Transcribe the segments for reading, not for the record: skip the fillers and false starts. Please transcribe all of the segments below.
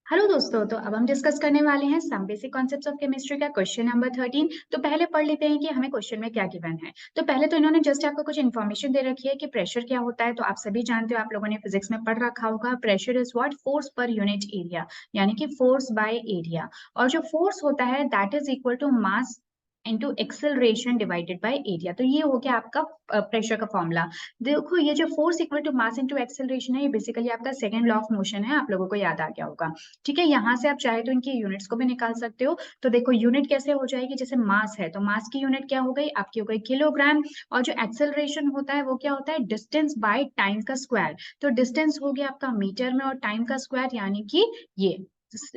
Hello दोस्तों, तो अब हम डिस्कस करने वाले हैं some basic concepts of chemistry का क्वेश्चन नंबर 13। तो पहले पढ़ लेते हैं कि हमें क्वेश्चन में क्या गिवन है। तो पहले तो इन्होंने जस्ट आपको कुछ इन्फॉर्मेशन दे रखी है कि प्रेशर क्या होता है। तो आप सभी जानते हो, आप लोगों ने फिजिक्स में पढ़ रखा होगा, pressure is what, force per unit area, यानी कि फोर्स बाय एरिया। और जो फोर्स होता है that is equal to mass into acceleration divided by area. तो ये हो गया आपका प्रेशर का फॉर्मूला। देखो, ये जो force equal to mass into acceleration है, ये बेसिकली आपका सेकंड लॉ ऑफ मोशन है, आप लोगों को याद आ गया होगा। ठीक है, यहाँ से आप चाहे तो इनकी यूनिट्स को भी निकाल सकते हो। तो देखो, यूनिट कैसे हो जाएगी, जैसे मास है तो मास की यूनिट क्या हो गई आपकी, हो गई किलोग्राम। और जो एक्सेलरेशन होता है वो क्या होता है, डिस्टेंस बाय टाइम का स्क्वायर। तो डिस्टेंस हो गया आपका मीटर में और टाइम का स्क्वायर यानी कि ये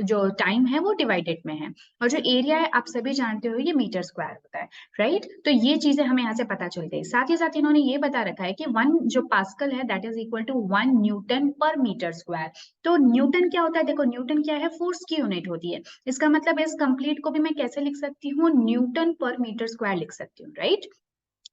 जो टाइम है वो डिवाइडेड में है। और जो एरिया है आप सभी जानते हो, ये मीटर स्क्वायर होता है, राइट। तो ये चीजें हमें यहाँ से पता चलती है। साथ ही साथ इन्होंने ये बता रखा है कि वन जो पास्कल है that is equal to 1 newton per metre square. तो न्यूटन क्या होता है, देखो न्यूटन क्या है, फोर्स की यूनिट होती है। इसका मतलब इस कंप्लीट को भी मैं कैसे लिख सकती हूँ, न्यूटन पर मीटर स्क्वायर लिख सकती हूँ, राइट।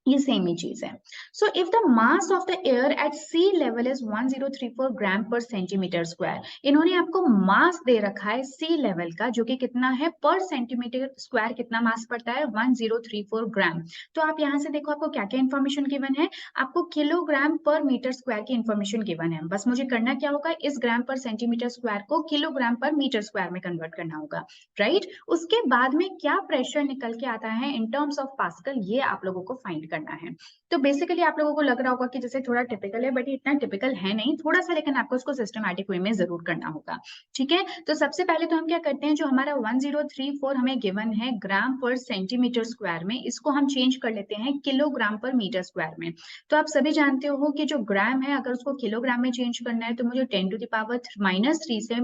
ये सेम ही चीज है। So if the mass of the air at sea level is 1034 gram per centimetre square. इन्होंने आपको मास दे रखा है सी लेवल का, जो कि कितना है पर सेंटीमीटर स्क्वायर, कितना मास पड़ता है 1034 ग्राम। तो आप यहाँ से देखो, आपको क्या क्या इन्फॉर्मेशन गिवन है। आपको किलोग्राम पर मीटर स्क्वायर की इन्फॉर्मेशन गिवन है। बस मुझे करना क्या होगा, इस ग्राम पर सेंटीमीटर स्क्वायर को किलोग्राम पर मीटर स्क्वायर में कन्वर्ट करना होगा, राइट। उसके बाद में क्या प्रेशर निकल के आता है इन टर्म्स ऑफ पास्कल, ये आप लोगों को फाइंड करना है। तो बेसिकली आप लोगों को लग रहा होगा कि जैसे थोड़ा टिपिकल है, बट ये इतना टिपिकल है नहीं, थोड़ा सा, लेकिन आपको उसको सिस्टमैटिक वे में जरूर करना होगा। ठीक है, तो सबसे पहले तो हम क्या करते हैं, जो हमारा 1034 हमें गिवन है ग्राम पर सेंटीमीटर स्क्वायर में, इसको हम चेंज कर लेते हैं किलोग्राम पर मीटर स्क्वायर में। तो आप सभी जानते हो कि जो ग्राम है, अगर उसको किलोग्राम में चेंज करना है तो मुझे 10⁻³ से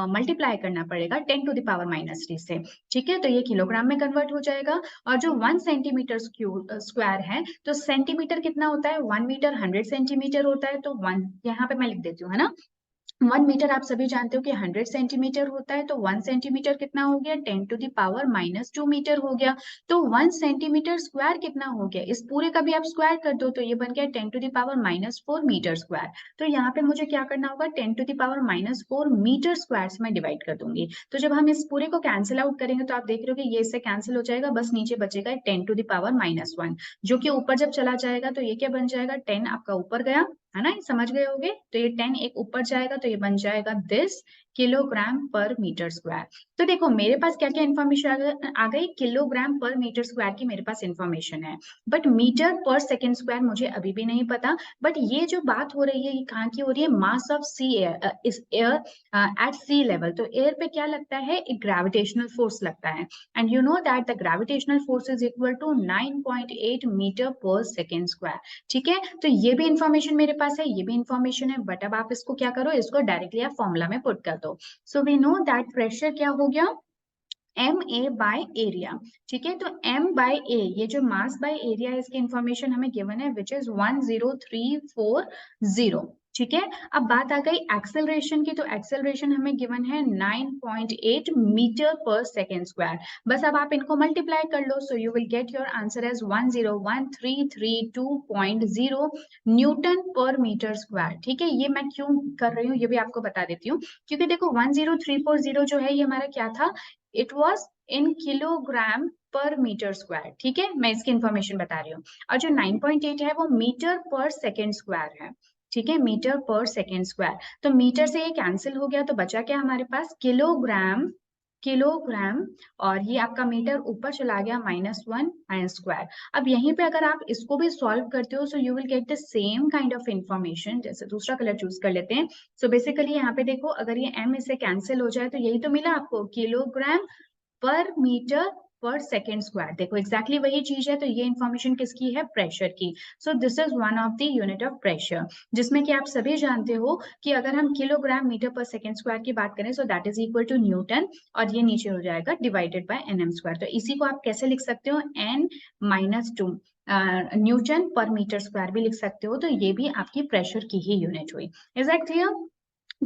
मल्टीप्लाई करना पड़ेगा 10⁻³ से। ठीक है, तो ये किलोग्राम में कन्वर्ट हो जाएगा। और जो 1 सेंटीमीटर स्क्वायर है, तो सेंटीमीटर कितना होता है, 1 मीटर 100 सेंटीमीटर होता है। तो वन यहाँ पे मैं लिख देती हूँ, है ना। 1 मीटर आप सभी जानते हो कि 100 सेंटीमीटर होता है। तो 1 सेंटीमीटर कितना हो गया, 10⁻⁻² हो गया। तो 1 सेंटीमीटर स्क्वायर कितना हो गया, इस पूरे का भी आप स्क्वायर कर दो तो ये बन गया 10⁻⁻4 मीटर स्क्वायर। तो यहाँ पे मुझे क्या करना होगा, 10⁻⁻4 मीटर स्क्वायर से मैं डिवाइड कर दूंगी। तो जब हम इस पूरे को कैंसिल आउट करेंगे तो आप देख रहे हो कि ये इससे कैंसिल हो जाएगा, बस नीचे बचेगा 10⁻⁻1, जो कि ऊपर जब चला जाएगा तो ये क्या बन जाएगा, 10 आपका ऊपर गया, है ना, समझ गए होगे। तो ये 10 एक ऊपर जाएगा तो ये बन जाएगा दिस किलोग्राम पर मीटर स्क्वायर। तो देखो मेरे पास क्या क्या इन्फॉर्मेशन आ गई, किलोग्राम पर मीटर स्क्वायर की मेरे पास इन्फॉर्मेशन है, but metre per second square मुझे अभी भी नहीं पता। बट ये जो बात हो रही है ये कहाँ की हो रही है, मास ऑफ सी एयर, इस एयर एट सी लेवल। तो एयर पे क्या लगता है, एक ग्रेविटेशनल फोर्स लगता है। And you know that the gravitational force is equal to 9.8 metre per second square. ठीक है, तो ये भी इंफॉर्मेशन मेरे पास है, ये भी इंफॉर्मेशन है, बट अब आप इसको क्या करो, इसको डायरेक्टली आप फॉर्मूला में पुट कर दो। So we know that pressure क्या हो गया, एम ए बाय एरिया। ठीक है, तो एम बाय ए, ये जो मास बाय एरिया है, इसकी इंफॉर्मेशन हमें गिवन है विच इज 10340। ठीक है, अब बात आ गई एक्सेलरेशन की। तो एक्सेलरेशन हमें गिवन है 9.8 मीटर पर सेकेंड स्क्वायर। बस अब आप इनको मल्टीप्लाई कर लो, so you will get your answer as 101,332.0 newton per metre square. ठीक है, ये मैं क्यों कर रही हूँ ये भी आपको बता देती हूँ, क्योंकि देखो 10340 जो है ये हमारा क्या था, इट वॉज इन किलोग्राम पर मीटर स्क्वायर। ठीक है, मैं इसकी इंफॉर्मेशन बता रही हूँ। और जो 9.8 है वो मीटर पर सेकेंड स्क्वायर है। ठीक है, मीटर पर सेकेंड स्क्वायर। तो मीटर से ये कैंसिल हो गया, तो बचा क्या हमारे पास, किलोग्राम। किलोग्राम, और ये आपका मीटर ऊपर चला गया -1 स्क्वायर। अब यहीं पे अगर आप इसको भी सॉल्व करते हो, सो you will get the same kind of information. जैसे दूसरा कलर चूज कर लेते हैं। सो बेसिकली यहाँ पे देखो, अगर ये m इससे कैंसिल हो जाए तो यही तो मिला आपको, किलोग्राम पर मीटर पर सेकेंड स्क्वायर। देखो एग्जैक्टली वही चीज है। तो ये इंफॉर्मेशन किसकी है, प्रेशर की। So this is one of the unit of pressure, जिसमें कि आप सभी जानते हो कि अगर हम kilogram metre per second square की बात करें, so that is equal to newton, और ये नीचे हो जाएगा divided by N M square. तो इसी को आप कैसे लिख सकते हो, n-2 Newton per metre square भी लिख सकते हो। तो ये भी आपकी प्रेशर की ही यूनिट हुई। Is that clear.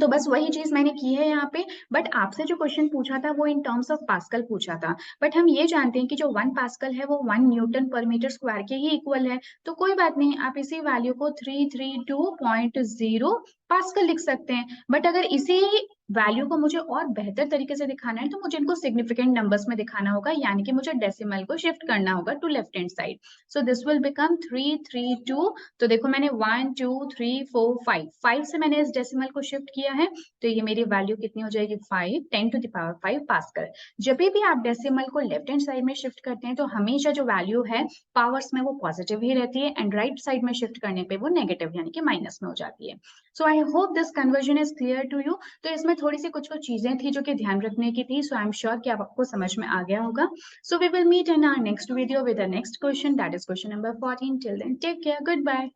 तो बस वही चीज मैंने की है यहाँ पे। बट आपसे जो क्वेश्चन पूछा था वो इन टर्म्स ऑफ पास्कल पूछा था। बट हम ये जानते हैं कि जो 1 पास्कल है वो 1 न्यूटन पर मीटर स्क्वायर के ही इक्वल है। तो कोई बात नहीं, आप इसी वैल्यू को 332.0 पास्कल लिख सकते हैं। बट अगर इसी वैल्यू को मुझे और बेहतर तरीके से दिखाना है तो मुझे इनको सिग्निफिकेंट नंबर्स में दिखाना होगा, यानी कि मुझे डेसिमल को शिफ्ट करना होगा to left hand side. So this will become 3 3 2। तो देखो मैंने 1 2 3 4 5 5 से मैंने इस डेसिमल को शिफ्ट किया है, तो ये मेरी वैल्यू कितनी हो जाएगी 5 10 टू द पावर 5 पास्कल। जब भी आप डेसिमल को लेफ्ट हैंड साइड में शिफ्ट करते हैं तो हमेशा जो वैल्यू है पावर्स में वो पॉजिटिव ही रहती है, एंड राइट साइड में शिफ्ट करने पे वो नेगेटिव यानी कि माइनस में हो जाती है। So I hope this conversion is clear to you. तो इसमें थोड़ी सी कुछ कुछ चीजें थी जो कि ध्यान रखने की थी, सो आई एम श्योर कि आपको समझ में आ गया होगा। So we will meet in our next video with the next question, that is question number 14। Till then take care, good bye.